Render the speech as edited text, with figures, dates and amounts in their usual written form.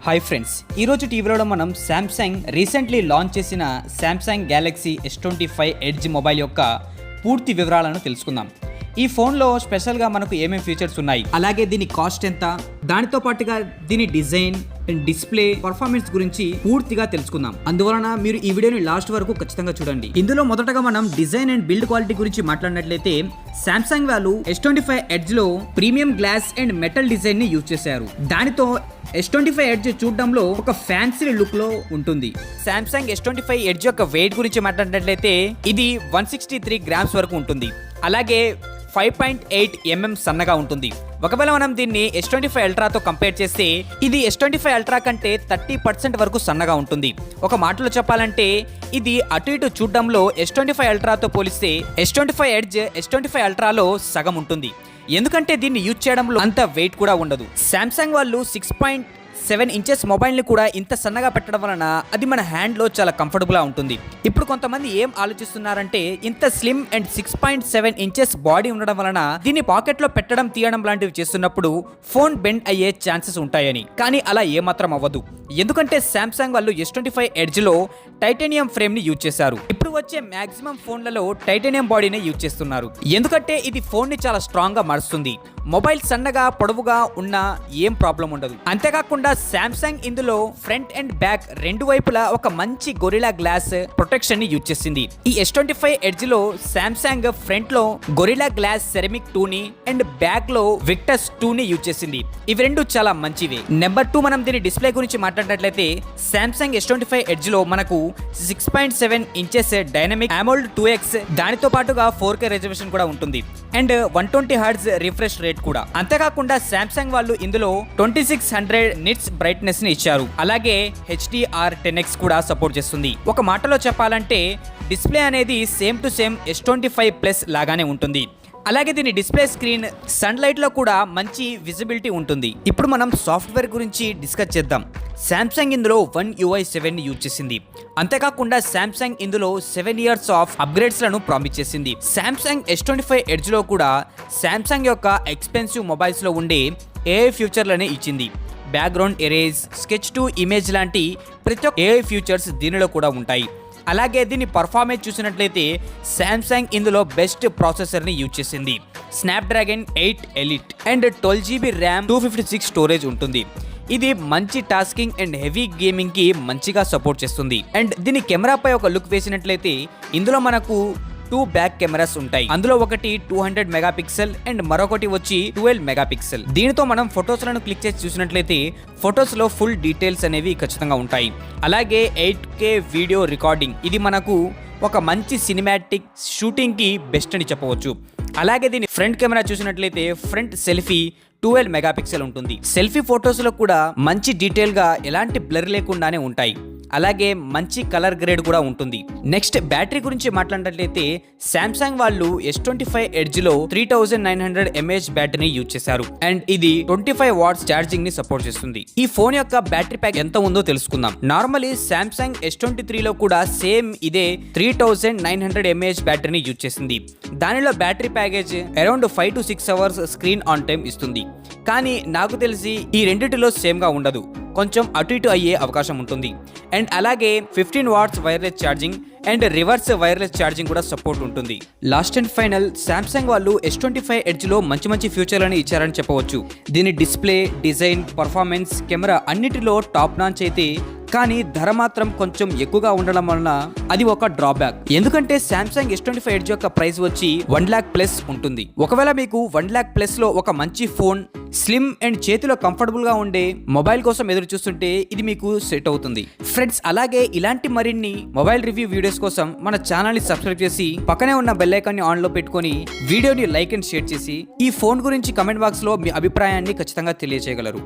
Hi friends, ఈరోజు టీవీలో మనం శాంసంగ్ రీసెంట్లీ లాంచ్ చేసిన Samsung Galaxy S25 edge mobile యొక్క పూర్తి వివరాలను తెలుసుకుందాం. ఈ ఫోన్లో స్పెషల్గా మనకు ఏమేమి ఫీచర్స్ ఉన్నాయి, అలాగే దీని కాస్ట్ ఎంత, దానితో పాటుగా దీని డిజైన్ అండ్ డిస్ప్లే పర్ఫార్మెన్స్ గురించి పూర్తిగా తెలుసుకుందాం. అందువలన మీరు ఈ వీడియోని లాస్ట్ వరకు ఖచ్చితంగా చూడండి. ఇందులో మొదటగా మనం డిజైన్ అండ్ బిల్డ్ క్వాలిటీ గురించి మాట్లాడినట్లయితే శాంసంగ్ వాళ్ళు S25 ఎడ్జ్ లో premium glass and metal design ని యూజ్ చేశారు. దానితో S25 ఎడ్జ్ చూడడంలో ఒక ఫ్యాన్సీ లుక్ లో ఉంటుంది. శాంసంగ్ S25 ఎడ్జ్ యొక్క వెయిట్ గురించి మాట్లాడినట్లయితే ఇది 163 గ్రామ్స్ వరకు ఉంటుంది. అలాగే 5.8 mm సన్నగా ఉంటుంది. ఒకవేళ మనం దీన్ని S25 అల్ట్రాతో కంపేర్ చేస్తే ఇది S25 అల్ట్రా కంటే 30% వరకు సన్నగా ఉంటుంది. ఒక మాటలో చెప్పాలంటే ఇది అటు ఇటు చూడడంలో S25 అల్ట్రాతో పోలిస్తే S25 ఎడ్జ్ S25 అల్ట్రాలో సగం ఉంటుంది. ఎందుకంటే దీన్ని యూజ్ చేయడంలో అంత వెయిట్ కూడా ఉండదు. శాంసంగ్ వాళ్ళు 6.7 ఇంచెస్ మొబైల్ని కూడా ఇంత సన్నగా పెట్టడం వలన అది మన హ్యాండ్లో చాలా కంఫర్టబుల్గా ఉంటుంది. ఇప్పుడు కొంతమంది ఏం ఆలోచిస్తున్నారంటే ఇంత స్లిమ్ అండ్ 6.7 ఇంచెస్ బాడీ ఉండడం వలన దీన్ని పాకెట్లో పెట్టడం తీయడం లాంటివి చేస్తున్నప్పుడు ఫోన్ బెండ్ అయ్యే ఛాన్సెస్ ఉంటాయని. కానీ అలా ఏమాత్రం అవ్వదు. ఎందుకంటే శాంసంగ్ వాళ్ళు S25 ఎడ్జ్లో టైటానియం ఫ్రేమ్ని యూజ్ చేశారు. ఇప్పుడు వచ్చే మ్యాక్సిమం ఫోన్లలో టైటానియం బాడీని యూజ్ చేస్తున్నారు. ఎందుకంటే ఇది ఫోన్ని చాలా స్ట్రాంగ్గా మారుస్తుంది. మొబైల్ సన్నగా పొడవుగా ఉన్నా ఏం ప్రాబ్లం ఉండదు. అంతేకాకుండా శాంసంగ్ ఇందులో ఫ్రంట్ అండ్ బ్యాక్ రెండు వైపులా ఒక మంచి గొరిలా గ్లాస్ ప్రొటెక్షన్ ని యూజ్ చేసింది. ఈ S25 ఎడ్జ్ లో శాంసంగ్ ఫ్రంట్ లో గొరిలా గ్లాస్ సెరమిక్ 2 ని అండ్ బ్యాక్ లో విక్టస్ 2 ని యూజ్ చేసింది. ఇవి రెండు చాలా మంచివే. నెంబర్ 2, మనం దీని డిస్ప్లే గురించి మాట్లాడినట్లయితే శాంసంగ్ S25 ఎడ్జ్ లో మనకు 6.7 ఇంచెస్ డైనమిక్ AMOLED 2X, దానితో పాటుగా 4K రెజల్యూషన్ కూడా ఉంటుంది అండ్ 120 Hz రిఫ్రెష్ రేట్ కూడా. అంతేకాకుండా శాంసంగ్ వాళ్ళు ఇందులో 2600 నిట్స్ బ్రైట్నెస్ ని ఇచ్చారు. అలాగే HDR10X కూడా సపోర్ట్ చేస్తుంది. ఒక మాటలో చెప్పాలంటే డిస్ప్లే అనేది same to same S25 plus లాగానే ఉంటుంది. అలాగే దీని డిస్ప్లే స్క్రీన్ సన్లైట్ లో కూడా మంచి విజిబిలిటీ ఉంటుంది. ఇప్పుడు మనం సాఫ్ట్వేర్ గురించి డిస్కస్ చేద్దాం. శాంసంగ్ ఇందులో One UI 7 ని యూజ్ చేసింది. అంతేకాకుండా శాంసంగ్ ఇందులో 7 years ఆఫ్ అప్గ్రేడ్స్ లను ప్రామిస్ చేసింది. శాంసంగ్ S25 ఎడ్జ్ లో కూడా శాంసంగ్ యొక్క ఎక్స్పెన్సివ్ మొబైల్స్ లో ఉండే AI ఫ్యూచర్లని ఇచ్చింది. Background erase, sketch to image లాంటి ప్రతి ఒక్క AI ఫ్యూచర్స్ దీనిలో కూడా ఉంటాయి. అలాగే దీని పర్ఫార్మెన్స్ చూసినట్లయితే శాంసంగ్ ఇందులో బెస్ట్ ప్రాసెసర్ని యూజ్ చేసింది. Snapdragon 8 elite and 12GB RAM, 256 storage ఉంటుంది. ఇది మంచి టాస్కింగ్ అండ్ హెవీ గేమింగ్ కి మంచిగా సపోర్ట్ చేస్తుంది. అండ్ దీని కెమెరాపై ఒక లుక్ వేసినట్లయితే ఇందులో మనకు 2 బ్యాక్ కెమెరాస్ ఉంటాయి. అందులో ఒకటి 200 మెగాపిక్సెల్ అండ్ మరొకటి వచ్చి 12 మెగాపిక్సెల్. దీనితో మనం ఫొటోస్ లను క్లిక్ చేసి చూసినట్లయితే ఫొటోస్ లో ఫుల్ డీటెయిల్స్ అనేవి ఖచ్చితంగా ఉంటాయి. అలాగే 8K వీడియో రికార్డింగ్, ఇది మనకు ఒక మంచి సినిమాటిక్ షూటింగ్ కి బెస్ట్ అని చెప్పవచ్చు. అలాగే దీని ఫ్రంట్ కెమెరా చూసినట్లయితే ఫ్రంట్ సెల్ఫీ 12 మెగాపిక్సెల్ ఉంటుంది. సెల్ఫీ ఫొటోస్ లో కూడా మంచి డీటెయిల్ గా ఎలాంటి బ్లర్ లేకుండానే ఉంటాయి. అలాగే మంచి కలర్ గ్రేడ్ కూడా ఉంటుంది. నెక్స్ట్ బ్యాటరీ గురించి మాట్లాడినట్లయితే శాంసంగ్ వాళ్ళు S25 ఎడ్జ్ లో 3900 mAh బ్యాటరీని యూజ్ చేశారు అండ్ ఇది 25 వాట్స్ ఛార్జింగ్ ని సపోర్ట్ చేస్తుంది. ఈ ఫోన్ యొక్క బ్యాటరీ ప్యాక్ ఎంత ఉందో తెలుసుకుందాం. నార్మల్లీ శాంసంగ్ S23 లో కూడా సేమ్ ఇదే 3900 mAh బ్యాటరీని యూజ్ చేసింది. దానిలో battery package around 5 to 6 hours screen on time ఇస్తుంది. కానీ నాకు తెలిసి ఈ రెండిటిలో సేమ్ గా ఉండదు, కొంచెం అటు ఇటు అయ్యే అవకాశం ఉంటుంది. అండ్ అలాగే 15 watts wireless charging and reverse wireless charging కూడా సపోర్ట్ ఉంటుంది. లాస్ట్ అండ్ ఫైనల్, శాంసంగ్ వాళ్ళు S25 ఎడ్జ్ లో మంచి ఫ్యూచర్లను ఇచ్చారని చెప్పవచ్చు. దీని డిస్ప్లే, డిజైన్, పర్ఫార్మెన్స్, కెమెరా అన్నిటిలో టాప్ నాచ్ అయితే కానీ ధర మాత్రం కొంచెం ఎక్కువగా ఉండడం వలన అది ఒక డ్రాబ్యాక్. ఎందుకంటే శాంసంగ్ S25 ఎడ్జ్ యొక్క ప్రైస్ వచ్చి 1 lakh ప్లస్ ఉంటుంది. ఒకవేళ మీకు 1 lakh ప్లస్ లో ఒక మంచి ఫోన్, స్లిమ్ అండ్ చేతిలో కంఫర్టబుల్ గా ఉండే మొబైల్ కోసం ఎదురు చూస్తుంటే ఇది మీకు సెట్ అవుతుంది. ఫ్రెండ్స్, అలాగే ఇలాంటి మరిన్ని మొబైల్ రివ్యూ వీడియోస్ కోసం మన ఛానల్ ని సబ్స్క్రైబ్ చేసి పక్కనే ఉన్న బెల్ ఐకాన్ ని ఆన్ లో పెట్టుకొని వీడియోని లైక్ అండ్ షేర్ చేసి ఈ ఫోన్ గురించి కమెంట్ బాక్స్ లో మీ అభిప్రాయాన్ని ఖచ్చితంగా తెలియజేయగలరు.